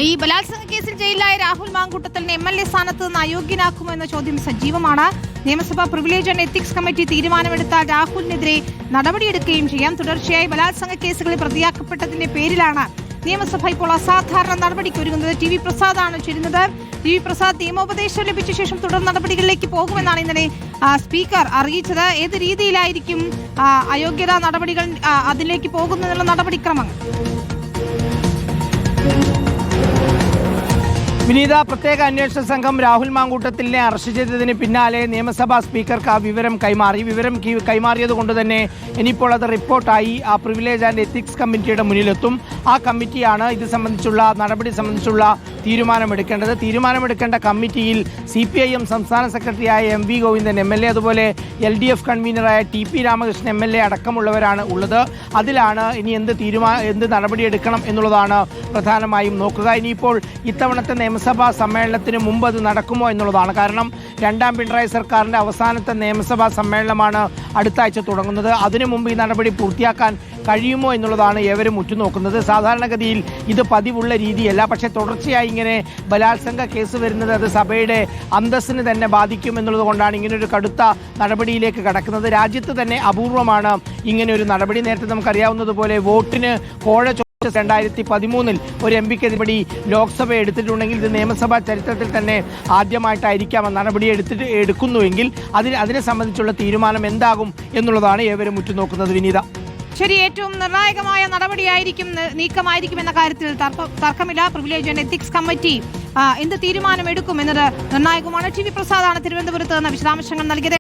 ഈ ബലാത്സംഗ കേസിൽ ജയിലിലായ രാഹുൽ മാങ്കൂട്ടത്തലിനെ MLA സ്ഥാനത്ത് നിന്ന് അയോഗ്യനാക്കുമോ എന്ന ചോദ്യം സജീവമാണ്. നിയമസഭാ പ്രിവിലേജ് ആൻഡ് എത്തിക്സ് കമ്മിറ്റി തീരുമാനമെടുത്താൽ രാഹുലിനെതിരെ നടപടിയെടുക്കുകയും ചെയ്യാം. തുടർച്ചയായി ബലാത്സംഗ കേസുകളിൽ പ്രതിയാക്കപ്പെട്ടതിന്റെ പേരിലാണ് നിയമസഭ ഇപ്പോൾ അസാധാരണ നടപടിക്കൊരുങ്ങുന്നത്. TV പ്രസാദാണ് ചേരുന്നത്. TV പ്രസാദ്, നിയമോപദേശം ലഭിച്ച ശേഷം തുടർ നടപടികളിലേക്ക് പോകുമെന്നാണ് ഇന്നലെ സ്പീക്കർ അറിയിച്ചത്. ഏത് രീതിയിലായിരിക്കും അയോഗ്യതാ നടപടികൾ അതിലേക്ക് പോകുന്നതിനുള്ള നടപടിക്രമങ്ങൾ? വിനീത, പ്രത്യേക അന്വേഷണ സംഘം രാഹുൽ മാങ്കൂട്ടത്തിലിനെ അറസ്റ്റ് ചെയ്തതിന് പിന്നാലെ നിയമസഭാ സ്പീക്കർക്ക് ആ വിവരം കൈമാറി. വിവരം കൈമാറിയത് കൊണ്ട് തന്നെ ഇനിയിപ്പോൾ അത് റിപ്പോർട്ടായി ആ പ്രിവിലേജ് ആൻഡ് എത്തിക്സ് കമ്മിറ്റിയുടെ മുന്നിലെത്തും. ആ കമ്മിറ്റിയാണ് ഇത് സംബന്ധിച്ചുള്ള നടപടി സംബന്ധിച്ചുള്ള തീരുമാനമെടുക്കേണ്ടത്. തീരുമാനമെടുക്കേണ്ട കമ്മിറ്റിയിൽ CPIM സംസ്ഥാന സെക്രട്ടറിയായ MV ഗോവിന്ദൻ MLA, അതുപോലെ LDF കൺവീനറായ TP രാമകൃഷ്ണൻ MLA അടക്കമുള്ളവരാണ് ഉള്ളത്. അതിലാണ് ഇനി എന്ത് നടപടിയെടുക്കണം എന്നുള്ളതാണ് പ്രധാനമായും നോക്കുക. ഇനിയിപ്പോൾ ഇത്തവണത്തെ നിയമസഭാ സമ്മേളനത്തിന് മുമ്പ് അത് നടക്കുമോ എന്നുള്ളതാണ്. കാരണം രണ്ടാം പിണറായി സർക്കാരിൻ്റെ അവസാനത്തെ നിയമസഭാ സമ്മേളനമാണ് അടുത്ത ആഴ്ച തുടങ്ങുന്നത്. അതിനു മുമ്പ് ഈ നടപടി പൂർത്തിയാക്കാൻ കഴിയുമോ എന്നുള്ളതാണ് ഏവരും ഉറ്റുനോക്കുന്നത്. സാധാരണഗതിയിൽ ഇത് പതിവുള്ള രീതിയല്ല. പക്ഷേ തുടർച്ചയായി ഇങ്ങനെ ബലാത്സംഗ കേസ് വരുന്നത് അത് സഭയുടെ അന്തസ്സിന് തന്നെ ബാധിക്കും എന്നുള്ളത് കൊണ്ടാണ് ഇങ്ങനൊരു കടുത്ത നടപടിയിലേക്ക് കടക്കുന്നത്. രാജ്യത്ത് തന്നെ അപൂർവമാണ് ഇങ്ങനെയൊരു നടപടി. നേരത്തെ നമുക്കറിയാവുന്നതുപോലെ വോട്ടിന് കോഴ 2013 ഒരു MP നടപടി ലോക്സഭ എടുത്തിട്ടുണ്ടെങ്കിൽ ഇത് നിയമസഭാ ചരിത്രത്തിൽ തന്നെ ആദ്യമായിട്ടായിരിക്കാം നടപടി എടുക്കുന്നുവെങ്കിൽ അതിനെ സംബന്ധിച്ചുള്ള തീരുമാനം എന്താകും എന്നുള്ളതാണ് ഏവരും ഉറ്റുനോക്കുന്നത്. വിനീത, ശരി, ഏറ്റവും നിർണായകമായ നടപടിയായിരിക്കും, നീക്കമായിരിക്കും എന്ന കാര്യത്തിൽ തർക്കമില്ല. പ്രിവിലേജ് ആൻഡ് എത്തിക്സ് കമ്മിറ്റി എന്ത് തീരുമാനമെടുക്കും എന്നത് നിർണായകമാണ്. TV പ്രസാദാണ് തിരുവനന്തപുരത്ത് നിന്ന് വിശദാംശങ്ങൾ നൽകിയത്.